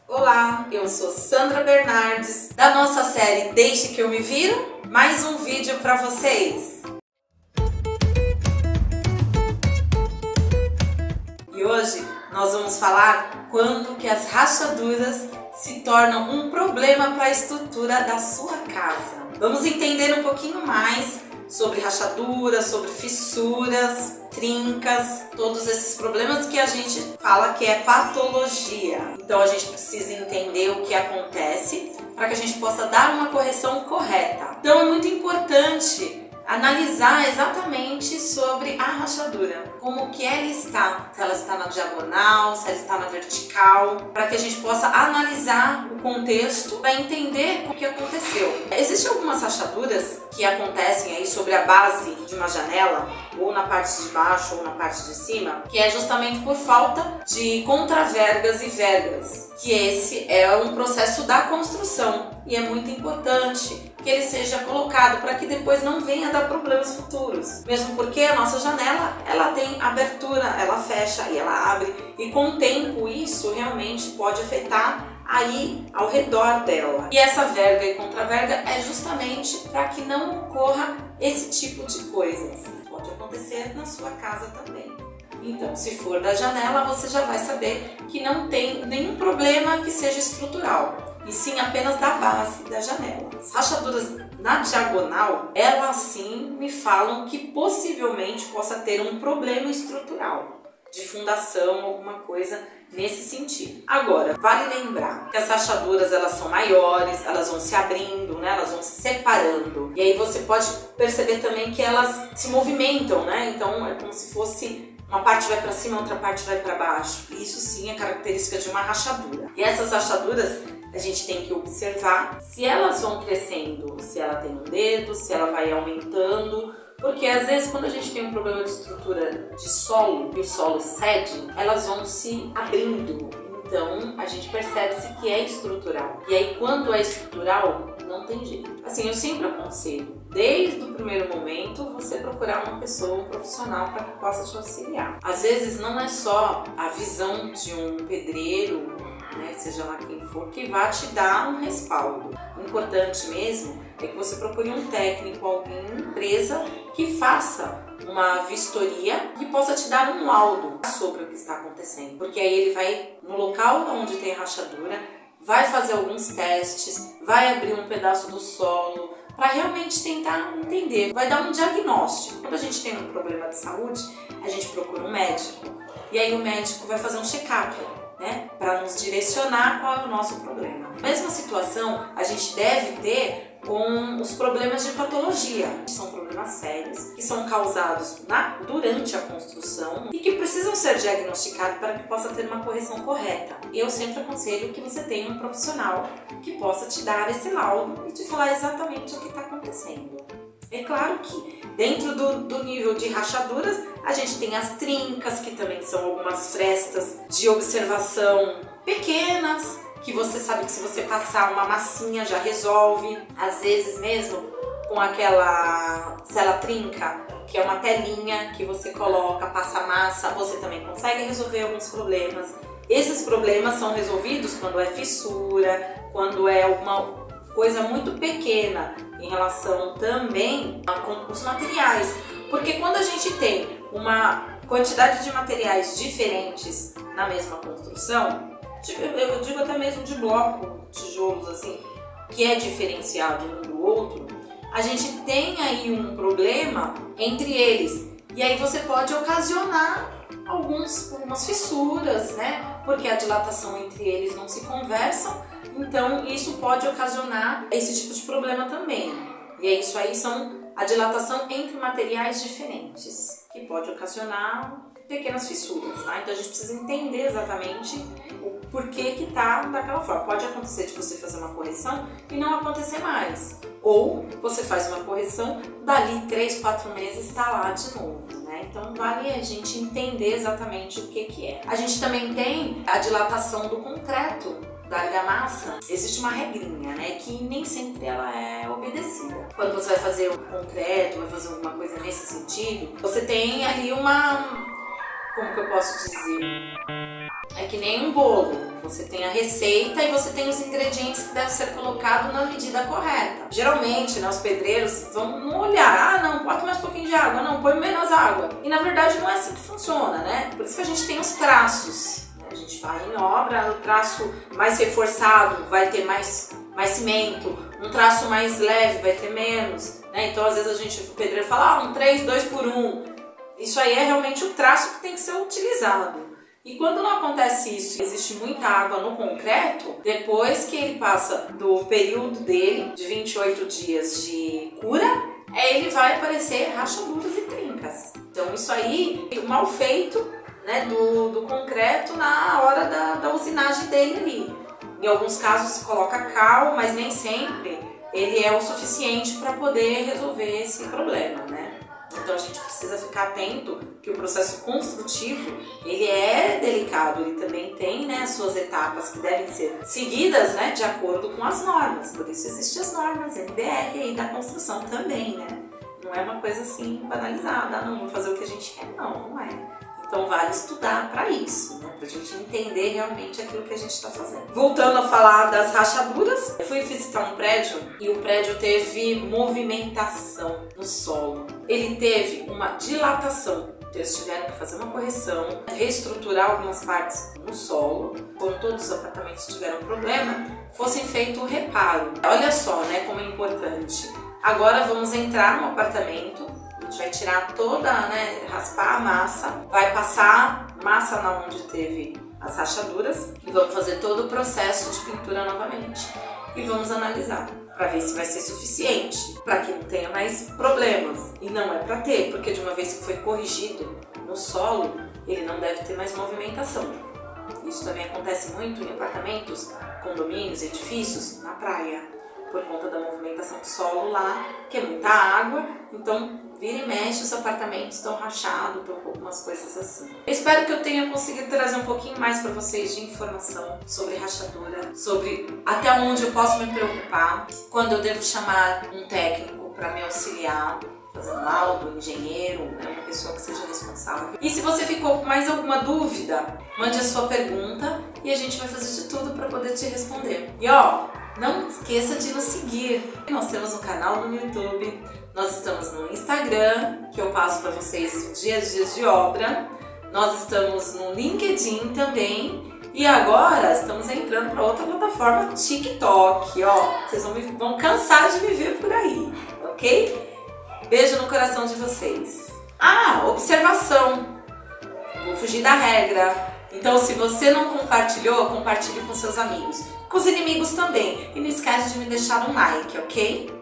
Olá, eu sou Sandra Bernardes, da nossa série Deixe que eu me viro, mais um vídeo para vocês. E hoje nós vamos falar quando que as rachaduras se tornam um problema para a estrutura da sua casa. Vamos entender um pouquinho mais sobre rachaduras, sobre fissuras, trincas, todos esses problemas que a gente fala que é patologia. Então a gente precisa entender o que acontece para que a gente possa dar uma correção correta. Então é muito importante analisar exatamente sobre a rachadura, como que ela está, se ela está na diagonal, se ela está na vertical, para que a gente possa analisar o contexto para entender o que aconteceu. Existem algumas rachaduras que acontecem aí sobre a base de uma janela, ou na parte de baixo ou na parte de cima, que é justamente por falta de contravergas e vergas, que esse é um processo da construção e é muito importante que ele seja colocado para que depois não venha dar problemas futuros. Mesmo porque a nossa janela, ela tem abertura, ela fecha e ela abre, e com o tempo isso realmente pode afetar aí ao redor dela. E essa verga e contraverga é justamente para que não ocorra esse tipo de coisas. Pode acontecer na sua casa também. Então, se for da janela, você já vai saber que não tem nenhum problema que seja estrutural, e sim apenas da base da janela. As rachaduras na diagonal, elas sim me falam que possivelmente possa ter um problema estrutural, de fundação, alguma coisa nesse sentido. Agora, vale lembrar que as rachaduras elas são maiores, elas vão se abrindo, né? Elas vão se separando. E aí você pode perceber também que elas se movimentam, né? Então é como se fosse uma parte vai para cima, outra parte vai para baixo. Isso sim é característica de uma rachadura. E essas rachaduras a gente tem que observar se elas vão crescendo, se ela tem um dedo, se ela vai aumentando, porque às vezes quando a gente tem um problema de estrutura de solo e o solo cede, elas vão se abrindo. Então a gente percebe-se que é estrutural. E aí quando é estrutural, não tem jeito. Assim, eu sempre aconselho, desde o primeiro momento, você procurar uma pessoa, um profissional para que possa te auxiliar. Às vezes não é só a visão de um pedreiro, né, seja lá quem for, que vai te dar um respaldo. O importante mesmo é que você procure um técnico, alguém, uma empresa que faça uma vistoria que possa te dar um laudo sobre o que está acontecendo. Porque aí ele vai no local onde tem rachadura, vai fazer alguns testes, vai abrir um pedaço do solo para realmente tentar entender, vai dar um diagnóstico. Quando a gente tem um problema de saúde, a gente procura um médico e aí o médico vai fazer um check-up, né, para nos direcionar qual é o nosso problema. Mesma situação a gente deve ter com os problemas de patologia. São problemas sérios que são causados durante a construção e que precisam ser diagnosticados para que possa ter uma correção correta. Eu sempre aconselho que você tenha um profissional que possa te dar esse laudo e te falar exatamente o que está acontecendo. É claro que dentro do nível de rachaduras, a gente tem as trincas, que também são algumas frestas de observação pequenas, que você sabe que se você passar uma massinha já resolve. Às vezes mesmo com aquela cela trinca, que é uma telinha que você coloca, passa massa, você também consegue resolver alguns problemas. Esses problemas são resolvidos quando é fissura, quando é alguma coisa muito pequena em relação também com os materiais. Porque quando a gente tem uma quantidade de materiais diferentes na mesma construção, eu digo até mesmo de bloco, tijolos assim, que é diferenciado um do outro, a gente tem aí um problema entre eles. E aí você pode ocasionar algumas fissuras, né? Porque a dilatação entre eles não se conversam, então isso pode ocasionar esse tipo de problema também. E é isso aí, são a dilatação entre materiais diferentes, que pode ocasionar pequenas fissuras, tá? Então a gente precisa entender exatamente o porquê que tá daquela forma. Pode acontecer de você fazer uma correção e não acontecer mais. Ou você faz uma correção, dali 3, 4 meses tá lá de novo, né? Então vale a gente entender exatamente o que é. A gente também tem a dilatação do concreto, da argamassa. Existe uma regrinha, né, que nem sempre ela é obedecida. Quando você vai fazer um concreto, vai fazer alguma coisa nesse sentido, você tem ali uma como que eu posso dizer? É que nem um bolo. Você tem a receita e você tem os ingredientes que devem ser colocados na medida correta. Geralmente, né, os pedreiros vão olhar, não, bota mais um pouquinho de água, não, põe menos água. E na verdade não é assim que funciona, né? Por isso que a gente tem os traços. A gente vai em obra, o traço mais reforçado vai ter mais cimento, um traço mais leve vai ter menos, né? Então às vezes o pedreiro fala, um 3, 2 por 1. Isso aí é realmente o traço que tem que ser utilizado. E quando não acontece isso, existe muita água no concreto, depois que ele passa do período dele, de 28 dias de cura, ele vai aparecer rachaduras e trincas. Então isso aí é um mal feito, né, do concreto na hora da usinagem dele ali. Em alguns casos se coloca cal, mas nem sempre ele é o suficiente para poder resolver esse problema, né? Então a gente precisa ficar atento que o processo construtivo ele é delicado, ele também tem, né, as suas etapas que devem ser seguidas, né, de acordo com as normas. Por isso existem as normas NBR aí da construção também, né? Não é uma coisa assim banalizada, não vou fazer o que a gente quer, não é. Então vale estudar para isso, né? Para a gente entender realmente aquilo que a gente está fazendo. Voltando a falar das rachaduras, eu fui visitar um prédio e o prédio teve movimentação no solo. Ele teve uma dilatação. Eles tiveram que fazer uma correção, reestruturar algumas partes no solo. Quando todos os apartamentos tiveram problema, fosse feito o reparo. Olha só, né, como é importante. Agora vamos entrar no apartamento. A gente vai tirar toda, né, raspar a massa, vai passar massa na onde teve as rachaduras e vamos fazer todo o processo de pintura novamente. E vamos analisar para ver se vai ser suficiente para que não tenha mais problemas. E não é para ter, porque de uma vez que foi corrigido no solo, ele não deve ter mais movimentação. Isso também acontece muito em apartamentos, condomínios, edifícios, na praia, por conta da movimentação do solo lá, que é muita água, então vira e mexe, os apartamentos estão rachados, estão com algumas coisas assim. Eu espero que eu tenha conseguido trazer um pouquinho mais para vocês de informação sobre rachadura, sobre até onde eu posso me preocupar, quando eu devo chamar um técnico para me auxiliar, fazer um laudo, um engenheiro, né, uma pessoa que seja responsável. E se você ficou com mais alguma dúvida, mande a sua pergunta e a gente vai fazer de tudo para poder te responder. E ó, não esqueça de nos seguir. Nós temos um canal no YouTube, nós estamos no Instagram, que eu passo para vocês os dias de obra. Nós estamos no LinkedIn também. E agora estamos entrando para outra plataforma, TikTok. Ó, vocês vão cansar de me ver por aí, ok? Beijo no coração de vocês. Ah, observação. Vou fugir da regra. Então, se você não compartilhou, compartilhe com seus amigos. Com os inimigos também. E não esquece de me deixar um like, ok?